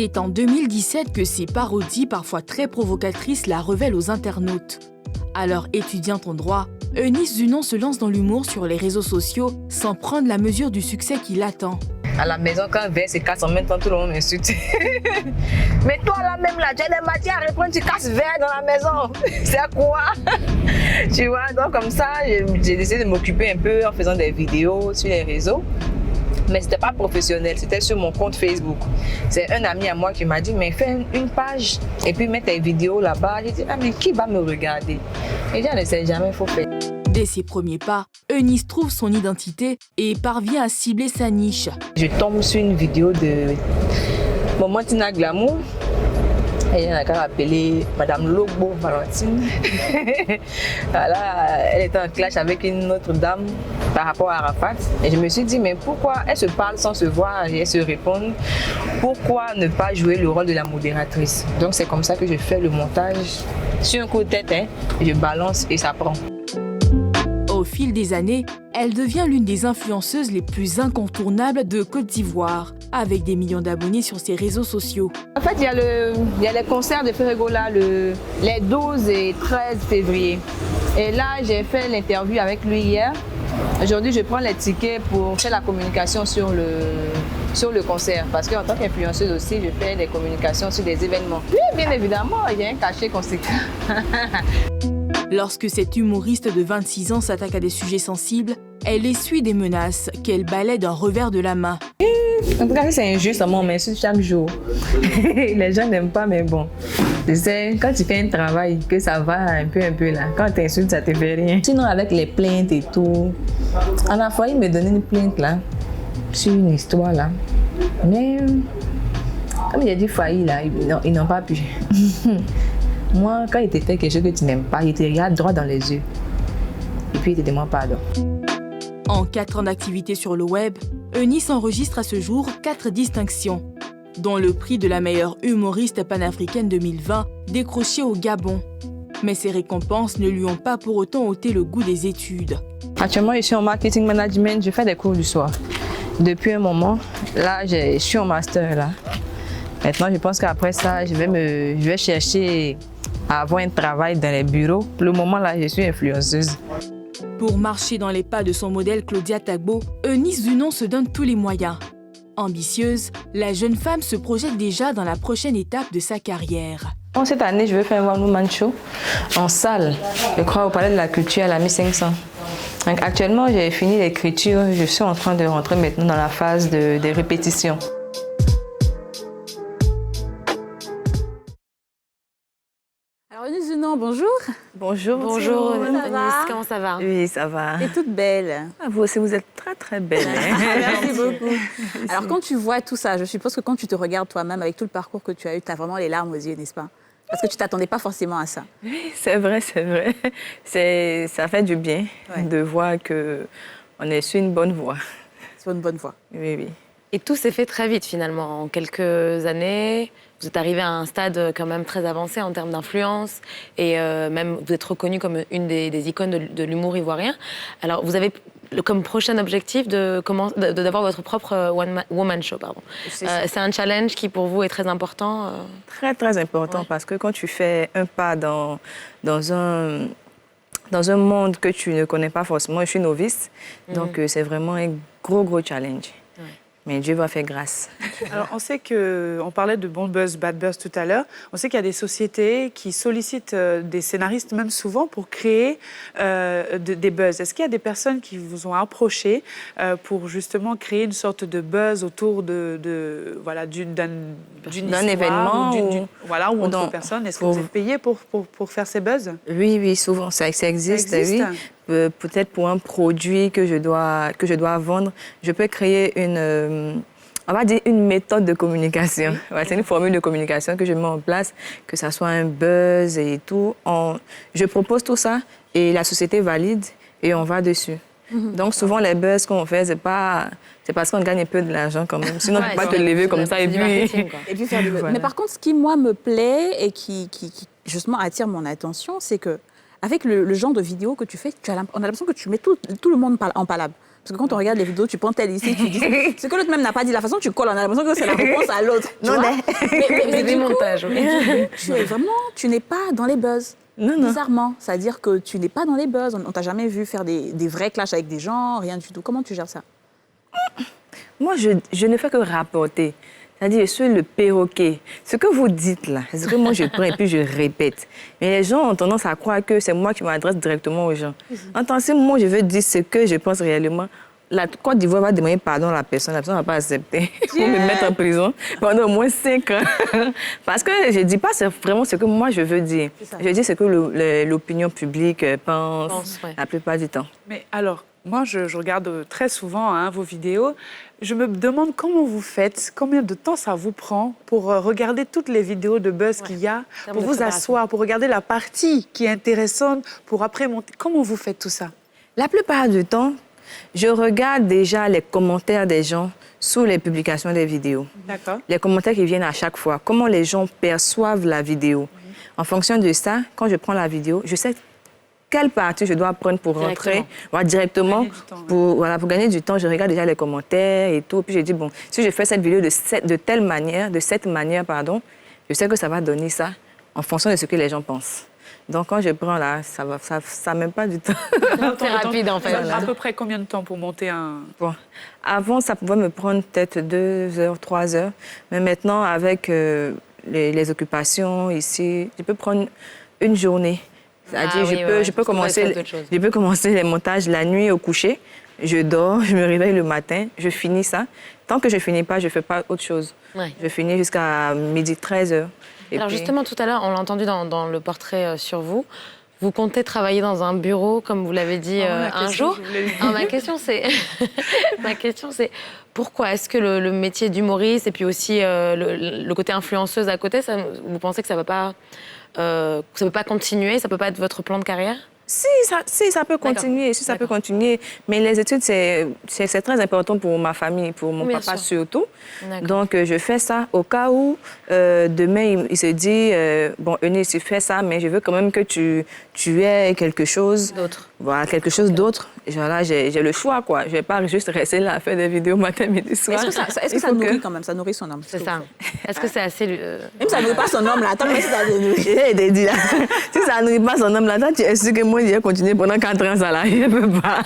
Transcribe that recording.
C'est en 2017 que ses parodies, parfois très provocatrices, la révèlent aux internautes. Alors étudiante en droit, Eunice Zunon se lance dans l'humour sur les réseaux sociaux sans prendre la mesure du succès qui l'attend. À la maison, quand un verre se casse en même temps, tout le monde m'insulte. Mais toi là-même, là, tu as des matières à répondre, tu casses verre dans la maison. C'est quoi? Tu vois, donc comme ça, j'ai décidé de m'occuper un peu en faisant des vidéos sur les réseaux. Mais c'était pas professionnel, c'était sur mon compte Facebook. C'est un ami à moi qui m'a dit, mais fais une page et puis mets tes vidéos là-bas. J'ai dit, ah mais qui va me regarder? Et je ne sais jamais, il faut faire. Dès ses premiers pas, Eunice trouve son identité et parvient à cibler sa niche. Je tombe sur une vidéo de Maman Tina Glamour. Et elle a qu'à appeler Madame Lobo Valentine. Voilà, elle était en clash avec une autre dame par rapport à Arafat. Et je me suis dit, mais pourquoi elles se parlent sans se voir et elles se répondent? Pourquoi ne pas jouer le rôle de la modératrice? Donc c'est comme ça que je fais le montage. Sur un coup de tête, je balance et ça prend. Au fil des années, elle devient l'une des influenceuses les plus incontournables de Côte d'Ivoire, avec des millions d'abonnés sur ses réseaux sociaux. En fait, il y a les concerts de Ferregola les 12 et 13 février. Et là, j'ai fait l'interview avec lui hier. Aujourd'hui, je prends les tickets pour faire la communication sur le concert. Parce qu'en tant qu'influenceuse aussi, je fais des communications sur des événements. Oui, bien évidemment, il y a un cachet conséquent. Lorsque cette humoriste de 26 ans s'attaque à des sujets sensibles, elle essuie des menaces qu'elle balaie d'un revers de la main. En tout cas, c'est injuste, on m'insulte chaque jour. Les gens n'aiment pas, mais bon. Tu sais, quand tu fais un travail, que ça va un peu là, quand tu insultes, ça te fait rien. Sinon, avec les plaintes et tout, on a failli me donner une plainte là, sur une histoire là. Mais, comme il a dit failli là, ils n'ont pas pu. Moi, quand il te fait quelque chose que tu n'aimes pas, il te regarde droit dans les yeux. Et puis il te demande pardon. En 4 ans d'activité sur le web, Eunice enregistre à ce jour 4 distinctions, dont le prix de la meilleure humoriste panafricaine 2020, décroché au Gabon. Mais ces récompenses ne lui ont pas pour autant ôté le goût des études. Actuellement, je suis en marketing management, je fais des cours du soir. Depuis un moment, là, je suis en master là. Maintenant, je pense qu'après ça, je vais chercher à avoir un travail dans les bureaux. Pour le moment, là, je suis influenceuse. Pour marcher dans les pas de son modèle Claudia Tagbo, Eunice Zunon se donne tous les moyens. Ambitieuse, la jeune femme se projette déjà dans la prochaine étape de sa carrière. Cette année, je vais faire un one-woman show en salle, je crois au Palais de la Culture à la 1500. Donc, actuellement, j'ai fini l'écriture, je suis en train de rentrer maintenant dans la phase des répétitions. Alors Eunice Zunon, bonjour. Bonjour. Bonjour Eunice, Comment ça va? Oui, ça va. Et toute belle. Vous aussi, vous êtes très très belle. Merci beaucoup. Alors quand tu vois tout ça, je suppose que quand tu te regardes toi-même avec tout le parcours que tu as eu, tu as vraiment les larmes aux yeux, n'est-ce pas? Parce que tu ne t'attendais pas forcément à ça. Oui, c'est vrai. Ça fait du bien de voir qu'on est sur une bonne voie. Sur une bonne voie. Oui. Et tout s'est fait très vite finalement. En quelques années, vous êtes arrivé à un stade quand même très avancé en termes d'influence et même vous êtes reconnue comme une des icônes de l'humour ivoirien. Alors vous avez comme prochain objectif d'avoir votre propre one-woman show. C'est un challenge qui pour vous est très important. Très très important parce que quand tu fais un pas dans un monde que tu ne connais pas forcément, je suis novice, donc c'est vraiment un gros challenge. Mais Dieu va faire grâce. Alors, on sait qu'on parlait de bon buzz, bad buzz tout à l'heure. On sait qu'il y a des sociétés qui sollicitent des scénaristes, même souvent, pour créer des buzz. Est-ce qu'il y a des personnes qui vous ont approché pour justement créer une sorte de buzz autour d'un événement ou entre personnes? Est-ce que vous êtes payé pour faire ces buzz? Oui, souvent, ça existe. Oui. Peut-être pour un produit que je dois vendre, je peux créer on va dire une méthode de communication. C'est une formule de communication que je mets en place, que ça soit un buzz et tout. Je propose tout ça et la société valide et on va dessus. Donc souvent les buzz qu'on fait, c'est parce qu'on gagne un peu de l'argent quand même. Sinon, tu ne peux pas te lever comme ça et puis faire du buzz. Mais par contre, ce qui moi me plaît et qui justement attire mon attention, c'est que avec le genre de vidéo que tu fais, on a l'impression que tu mets tout le monde en palabre. Parce que quand on regarde les vidéos, tu prends tel ici, tu dis ce que l'autre même n'a pas dit, la façon dont tu colles, on a l'impression que c'est la réponse à l'autre. Tu vois? Mais des montages. Tu n'es pas dans les buzz. Non, non. Bizarrement. C'est-à-dire que tu n'es pas dans les buzz. On t'a jamais vu faire des vrais clashs avec des gens, rien du tout. Comment tu gères ça? Moi, je ne fais que rapporter. C'est-à-dire, je suis le perroquet. Ce que vous dites là, c'est ce que moi je prends et puis je répète. Mais les gens ont tendance à croire que c'est moi qui m'adresse directement aux gens. En tant que moi, je veux dire ce que je pense réellement. La Côte d'Ivoire va demander pardon à la personne ne va pas accepter. Il faut me mettre en prison pendant au moins 5 ans. Parce que je ne dis pas vraiment ce que moi je veux dire. Je dis ce que l'opinion publique pense la plupart du temps. Mais alors, moi, je regarde très souvent vos vidéos. Je me demande comment vous faites, combien de temps ça vous prend pour regarder toutes les vidéos de buzz qu'il y a, pour vous asseoir, pour regarder la partie qui est intéressante, pour après monter. Comment vous faites tout ça? La plupart du temps, je regarde déjà les commentaires des gens sous les publications des vidéos. D'accord. Les commentaires qui viennent à chaque fois, comment les gens perçoivent la vidéo. En fonction de ça, quand je prends la vidéo, je sais quelle partie je dois prendre pour rentrer directement. Pour gagner du temps, je regarde déjà les commentaires et tout. Puis je dis, bon, si je fais cette vidéo de cette manière, je sais que ça va donner ça en fonction de ce que les gens pensent. Donc, quand je prends là, ça ne met pas du temps. C'est rapide, en fait. À peu près combien de temps pour monter un... Bon. Avant, ça pouvait me prendre peut-être 2 heures, 3 heures. Mais maintenant, avec les occupations ici, je peux prendre une journée. C'est-à-dire, je peux commencer les montages la nuit au coucher. Je dors, je me réveille le matin, je finis ça. Tant que je ne finis pas, je ne fais pas autre chose. Ouais. Je finis jusqu'à 12h, 13h. Alors justement, tout à l'heure, on l'a entendu dans le portrait sur vous, vous comptez travailler dans un bureau, comme vous l'avez dit un jour. Alors, ma question, c'est pourquoi est-ce que le métier d'humoriste et puis aussi le côté influenceuse à côté, vous pensez que ça ne peut pas continuer, ça ne peut pas être votre plan de carrière? Si, ça peut continuer, ça peut continuer. Mais les études, c'est très important pour ma famille, pour mon papa surtout. Donc, je fais ça au cas où demain, il se dit, bon, Eunice, tu fais ça, mais je veux quand même que tu aies quelque chose d'autre. Voilà, quelque chose d'autre. Là, j'ai le choix, quoi. Je ne vais pas juste rester là à faire des vidéos matin, midi, soir. Est-ce que ça nourrit quand même? Ça nourrit son homme. C'est ça. Est-ce que c'est assez... Même ça ne nourrit pas son homme, là. Attends, mais si ça nourrit. Si ça ne nourrit pas son homme, là, toi, tu es sûr que moi, je vais continuer pendant 4 ans, ça, là. Je ne peux pas.